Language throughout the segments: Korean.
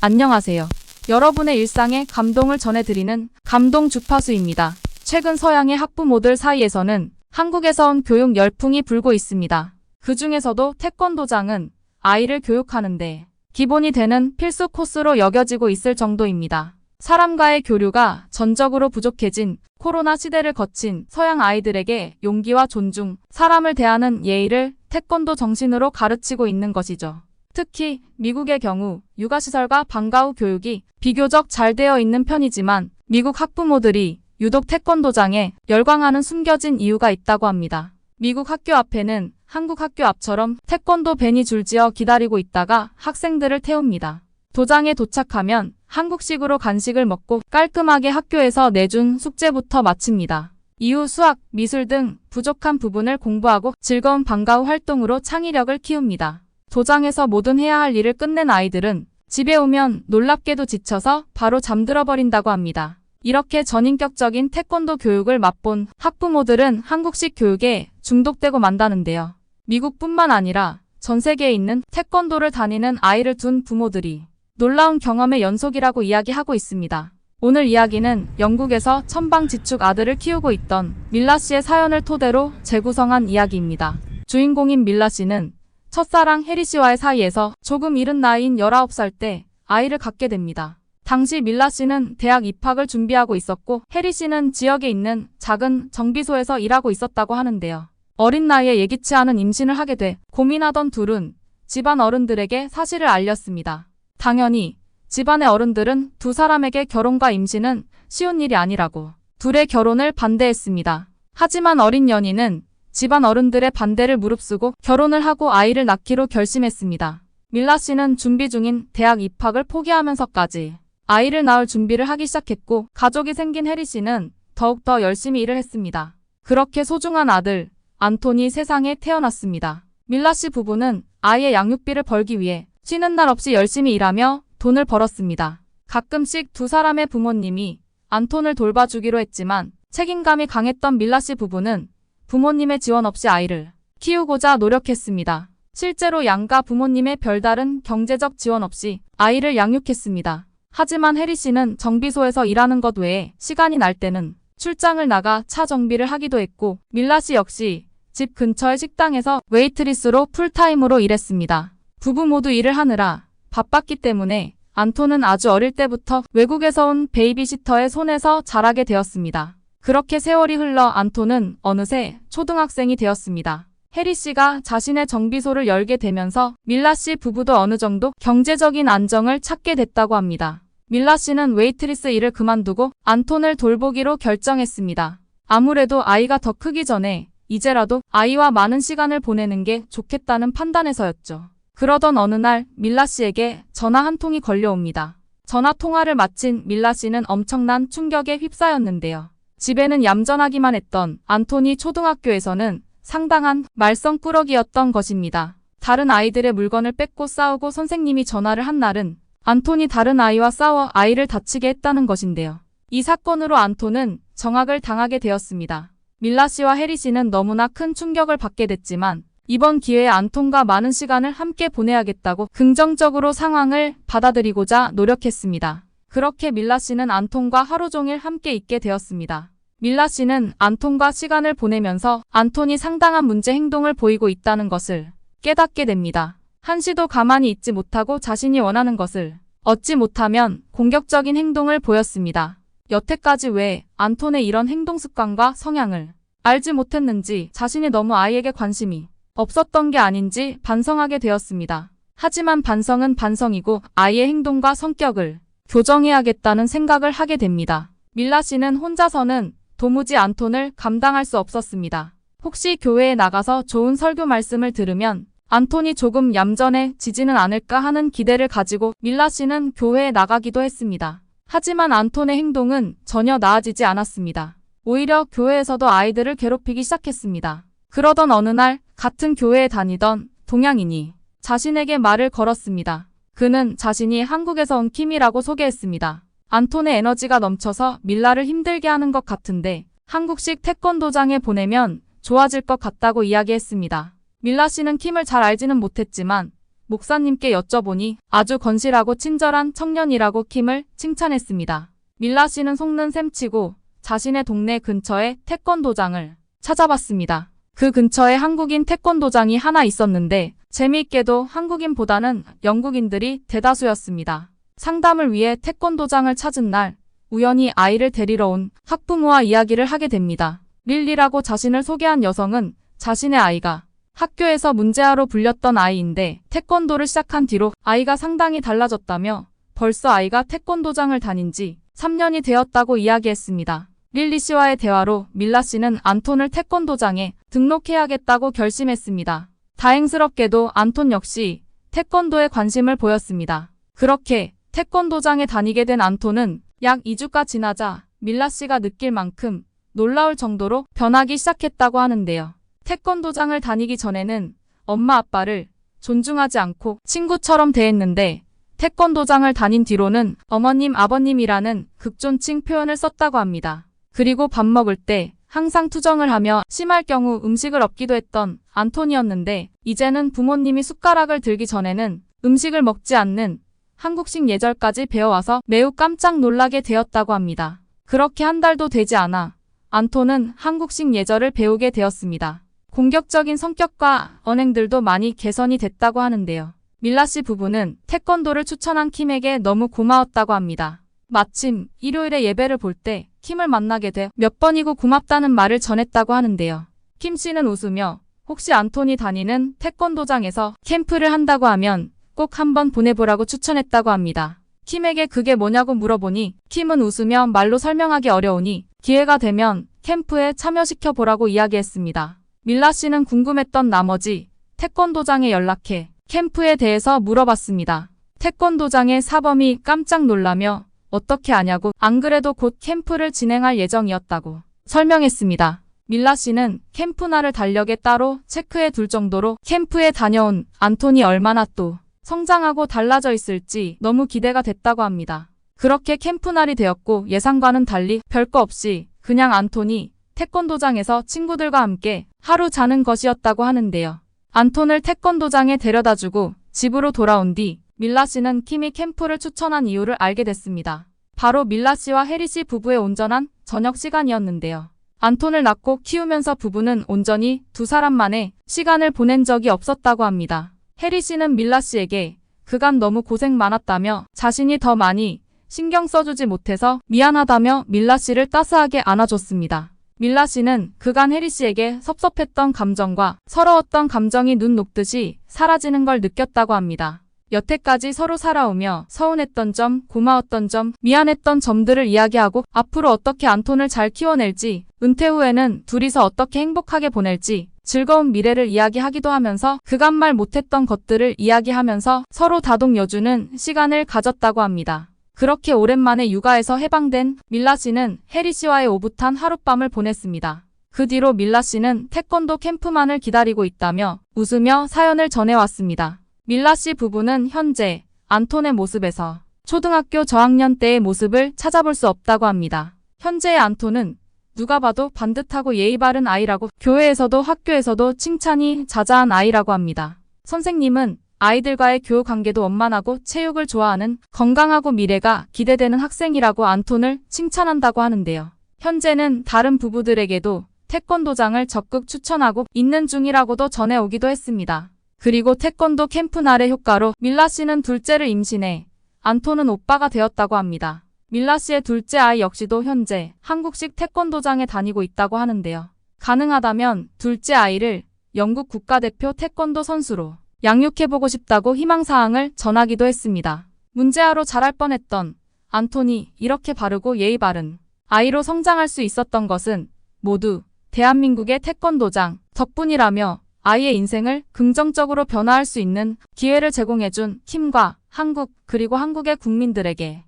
안녕하세요. 여러분의 일상에 감동을 전해드리는 감동 주파수입니다. 최근 서양의 학부모들 사이에서는 한국에서 온 교육 열풍이 불고 있습니다. 그 중에서도 태권도장은 아이를 교육하는데 기본이 되는 필수 코스로 여겨지고 있을 정도입니다. 사람과의 교류가 전적으로 부족해진 코로나 시대를 거친 서양 아이들에게 용기와 존중, 사람을 대하는 예의를 태권도 정신으로 가르치고 있는 것이죠. 특히 미국의 경우 육아시설과 방과 후 교육이 비교적 잘 되어 있는 편이지만 미국 학부모들이 유독 태권도장에 열광하는 숨겨진 이유가 있다고 합니다. 미국 학교 앞에는 한국 학교 앞처럼 태권도 밴이 줄지어 기다리고 있다가 학생들을 태웁니다. 도장에 도착하면 한국식으로 간식을 먹고 깔끔하게 학교에서 내준 숙제부터 마칩니다. 이후 수학, 미술 등 부족한 부분을 공부하고 즐거운 방과 후 활동으로 창의력을 키웁니다. 도장에서 모든 해야 할 일을 끝낸 아이들은 집에 오면 놀랍게도 지쳐서 바로 잠들어 버린다고 합니다. 이렇게 전인격적인 태권도 교육을 맛본 학부모들은 한국식 교육에 중독되고 만다는데요. 미국뿐만 아니라 전 세계에 있는 태권도를 다니는 아이를 둔 부모들이 놀라운 경험의 연속이라고 이야기하고 있습니다. 오늘 이야기는 영국에서 천방지축 아들을 키우고 있던 밀라 씨의 사연을 토대로 재구성한 이야기입니다. 주인공인 밀라 씨는 첫사랑 해리 씨와의 사이에서 조금 이른 나이인 19살 때 아이를 갖게 됩니다. 당시 밀라 씨는 대학 입학을 준비하고 있었고 해리 씨는 지역에 있는 작은 정비소에서 일하고 있었다고 하는데요. 어린 나이에 예기치 않은 임신을 하게 돼 고민하던 둘은 집안 어른들에게 사실을 알렸습니다. 당연히 집안의 어른들은 두 사람에게 결혼과 임신은 쉬운 일이 아니라고 둘의 결혼을 반대했습니다. 하지만 어린 연인은 집안 어른들의 반대를 무릅쓰고 결혼을 하고 아이를 낳기로 결심했습니다. 밀라 씨는 준비 중인 대학 입학을 포기하면서까지 아이를 낳을 준비를 하기 시작했고 가족이 생긴 해리 씨는 더욱더 열심히 일을 했습니다. 그렇게 소중한 아들 안톤이 세상에 태어났습니다. 밀라 씨 부부는 아이의 양육비를 벌기 위해 쉬는 날 없이 열심히 일하며 돈을 벌었습니다. 가끔씩 두 사람의 부모님이 안톤을 돌봐주기로 했지만 책임감이 강했던 밀라 씨 부부는 부모님의 지원 없이 아이를 키우고자 노력했습니다. 실제로 양가 부모님의 별다른 경제적 지원 없이 아이를 양육했습니다. 하지만 해리 씨는 정비소에서 일하는 것 외에 시간이 날 때는 출장을 나가 차 정비를 하기도 했고 밀라 씨 역시 집 근처의 식당에서 웨이트리스로 풀타임으로 일했습니다. 부부 모두 일을 하느라 바빴기 때문에 안톤은 아주 어릴 때부터 외국에서 온 베이비시터의 손에서 자라게 되었습니다. 그렇게 세월이 흘러 안톤은 어느새 초등학생이 되었습니다. 해리 씨가 자신의 정비소를 열게 되면서 밀라 씨 부부도 어느 정도 경제적인 안정을 찾게 됐다고 합니다. 밀라 씨는 웨이트리스 일을 그만두고 안톤을 돌보기로 결정했습니다. 아무래도 아이가 더 크기 전에 이제라도 아이와 많은 시간을 보내는 게 좋겠다는 판단에서였죠. 그러던 어느 날 밀라 씨에게 전화 한 통이 걸려옵니다. 전화 통화를 마친 밀라 씨는 엄청난 충격에 휩싸였는데요. 집에는 얌전하기만 했던 안톤이 초등학교에서는 상당한 말썽꾸러기였던 것입니다. 다른 아이들의 물건을 뺏고 싸우고 선생님이 전화를 한 날은 안톤이 다른 아이와 싸워 아이를 다치게 했다는 것인데요. 이 사건으로 안톤은 정학을 당하게 되었습니다. 밀라 씨와 해리 씨는 너무나 큰 충격을 받게 됐지만 이번 기회에 안톤과 많은 시간을 함께 보내야겠다고 긍정적으로 상황을 받아들이고자 노력했습니다. 그렇게 밀라 씨는 안톤과 하루 종일 함께 있게 되었습니다. 밀라 씨는 안톤과 시간을 보내면서 안톤이 상당한 문제 행동을 보이고 있다는 것을 깨닫게 됩니다. 한시도 가만히 있지 못하고 자신이 원하는 것을 얻지 못하면 공격적인 행동을 보였습니다. 여태까지 왜 안톤의 이런 행동 습관과 성향을 알지 못했는지 자신이 너무 아이에게 관심이 없었던 게 아닌지 반성하게 되었습니다. 하지만 반성은 반성이고 아이의 행동과 성격을 교정해야겠다는 생각을 하게 됩니다. 밀라 씨는 혼자서는 도무지 안톤을 감당할 수 없었습니다. 혹시 교회에 나가서 좋은 설교 말씀을 들으면 안톤이 조금 얌전해지지는 않을까 하는 기대를 가지고 밀라 씨는 교회에 나가기도 했습니다. 하지만 안톤의 행동은 전혀 나아지지 않았습니다. 오히려 교회에서도 아이들을 괴롭히기 시작했습니다. 그러던 어느 날 같은 교회에 다니던 동양인이 자신에게 말을 걸었습니다. 그는 자신이 한국에서 온 킴이라고 소개했습니다. 안톤의 에너지가 넘쳐서 밀라를 힘들게 하는 것 같은데 한국식 태권도장에 보내면 좋아질 것 같다고 이야기했습니다. 밀라 씨는 킴을 잘 알지는 못했지만 목사님께 여쭤보니 아주 건실하고 친절한 청년이라고 킴을 칭찬했습니다. 밀라 씨는 속는 셈치고 자신의 동네 근처에 태권도장을 찾아봤습니다. 그 근처에 한국인 태권도장이 하나 있었는데 재미있게도 한국인보다는 영국인들이 대다수였습니다. 상담을 위해 태권도장을 찾은 날 우연히 아이를 데리러 온 학부모와 이야기를 하게 됩니다. 릴리라고 자신을 소개한 여성은 자신의 아이가 학교에서 문제아로 불렸던 아이인데 태권도를 시작한 뒤로 아이가 상당히 달라졌다며 벌써 아이가 태권도장을 다닌 지 3년이 되었다고 이야기했습니다. 릴리 씨와의 대화로 밀라 씨는 안톤을 태권도장에 등록해야겠다고 결심했습니다. 다행스럽게도 안톤 역시 태권도에 관심을 보였습니다. 그렇게 태권도장에 다니게 된 안톤은 약 2주가 지나자 밀라 씨가 느낄 만큼 놀라울 정도로 변하기 시작했다고 하는데요. 태권도장을 다니기 전에는 엄마 아빠를 존중하지 않고 친구처럼 대했는데 태권도장을 다닌 뒤로는 어머님 아버님이라는 극존칭 표현을 썼다고 합니다. 그리고 밥 먹을 때 항상 투정을 하며 심할 경우 음식을 엎기도 했던 안톤이었는데 이제는 부모님이 숟가락을 들기 전에는 음식을 먹지 않는 한국식 예절까지 배워와서 매우 깜짝 놀라게 되었다고 합니다. 그렇게 한 달도 되지 않아 안톤은 한국식 예절을 배우게 되었습니다. 공격적인 성격과 언행들도 많이 개선이 됐다고 하는데요. 밀라 씨 부부는 태권도를 추천한 킴에게 너무 고마웠다고 합니다. 마침 일요일에 예배를 볼 때 킴을 만나게 돼 몇 번이고 고맙다는 말을 전했다고 하는데요. 킴 씨는 웃으며 혹시 안톤이 다니는 태권도장에서 캠프를 한다고 하면 꼭 한번 보내보라고 추천했다고 합니다. 킴에게 그게 뭐냐고 물어보니 킴은 웃으며 말로 설명하기 어려우니 기회가 되면 캠프에 참여시켜보라고 이야기했습니다. 밀라 씨는 궁금했던 나머지 태권도장에 연락해 캠프에 대해서 물어봤습니다. 태권도장의 사범이 깜짝 놀라며 어떻게 아냐고 안 그래도 곧 캠프를 진행할 예정이었다고 설명했습니다. 밀라 씨는 캠프 날을 달력에 따로 체크해 둘 정도로 캠프에 다녀온 안톤이 얼마나 또 성장하고 달라져 있을지 너무 기대가 됐다고 합니다. 그렇게 캠프 날이 되었고 예상과는 달리 별거 없이 그냥 안톤이 태권도장에서 친구들과 함께 하루 자는 것이었다고 하는데요. 안톤을 태권도장에 데려다주고 집으로 돌아온 뒤 밀라 씨는 킴이 캠프를 추천한 이유를 알게 됐습니다. 바로 밀라 씨와 해리 씨 부부의 온전한 저녁 시간이었는데요. 안톤을 낳고 키우면서 부부는 온전히 두 사람만의 시간을 보낸 적이 없었다고 합니다. 해리 씨는 밀라 씨에게 그간 너무 고생 많았다며 자신이 더 많이 신경 써주지 못해서 미안하다며 밀라 씨를 따스하게 안아줬습니다. 밀라 씨는 그간 해리 씨에게 섭섭했던 감정과 서러웠던 감정이 눈 녹듯이 사라지는 걸 느꼈다고 합니다. 여태까지 서로 살아오며 서운했던 점, 고마웠던 점, 미안했던 점들을 이야기하고 앞으로 어떻게 안톤을 잘 키워낼지, 은퇴 후에는 둘이서 어떻게 행복하게 보낼지, 즐거운 미래를 이야기하기도 하면서 그간 말 못했던 것들을 이야기하면서 서로 다독여주는 시간을 가졌다고 합니다. 그렇게 오랜만에 육아에서 해방된 밀라 씨는 해리 씨와의 오붓한 하룻밤을 보냈습니다. 그 뒤로 밀라 씨는 태권도 캠프만을 기다리고 있다며 웃으며 사연을 전해왔습니다. 밀라 씨 부부는 현재 안톤의 모습에서 초등학교 저학년 때의 모습을 찾아볼 수 없다고 합니다. 현재의 안톤은 누가 봐도 반듯하고 예의 바른 아이라고 교회에서도 학교에서도 칭찬이 자자한 아이라고 합니다. 선생님은 아이들과의 교우 관계도 원만하고 체육을 좋아하는 건강하고 미래가 기대되는 학생이라고 안톤을 칭찬한다고 하는데요. 현재는 다른 부부들에게도 태권도장을 적극 추천하고 있는 중이라고도 전해오기도 했습니다. 그리고 태권도 캠프 날의 효과로 밀라 씨는 둘째를 임신해 안톤은 오빠가 되었다고 합니다. 밀라 씨의 둘째 아이 역시도 현재 한국식 태권도장에 다니고 있다고 하는데요. 가능하다면 둘째 아이를 영국 국가대표 태권도 선수로 양육해보고 싶다고 희망사항을 전하기도 했습니다. 문제아로 자랄 뻔했던 안톤이 이렇게 바르고 예의 바른 아이로 성장할 수 있었던 것은 모두 대한민국의 태권도장 덕분이라며 아이의 인생을 긍정적으로 변화할 수 있는 기회를 제공해준 킴과 한국 그리고 한국의 국민들에게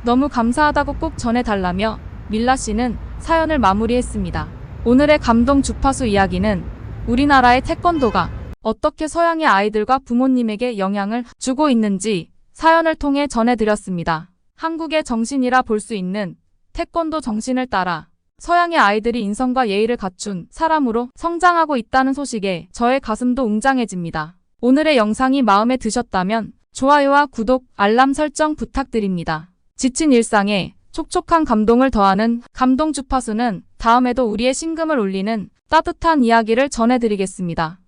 너무 감사하다고 꼭 전해달라며 밀라 씨는 사연을 마무리했습니다. 오늘의 감동 주파수 이야기는 우리나라의 태권도가 어떻게 서양의 아이들과 부모님에게 영향을 주고 있는지 사연을 통해 전해드렸습니다. 한국의 정신이라 볼 수 있는 태권도 정신을 따라 서양의 아이들이 인성과 예의를 갖춘 사람으로 성장하고 있다는 소식에 저의 가슴도 웅장해집니다. 오늘의 영상이 마음에 드셨다면 좋아요와 구독, 알람 설정 부탁드립니다. 지친 일상에 촉촉한 감동을 더하는 감동 주파수는 다음에도 우리의 심금을 울리는 따뜻한 이야기를 전해드리겠습니다.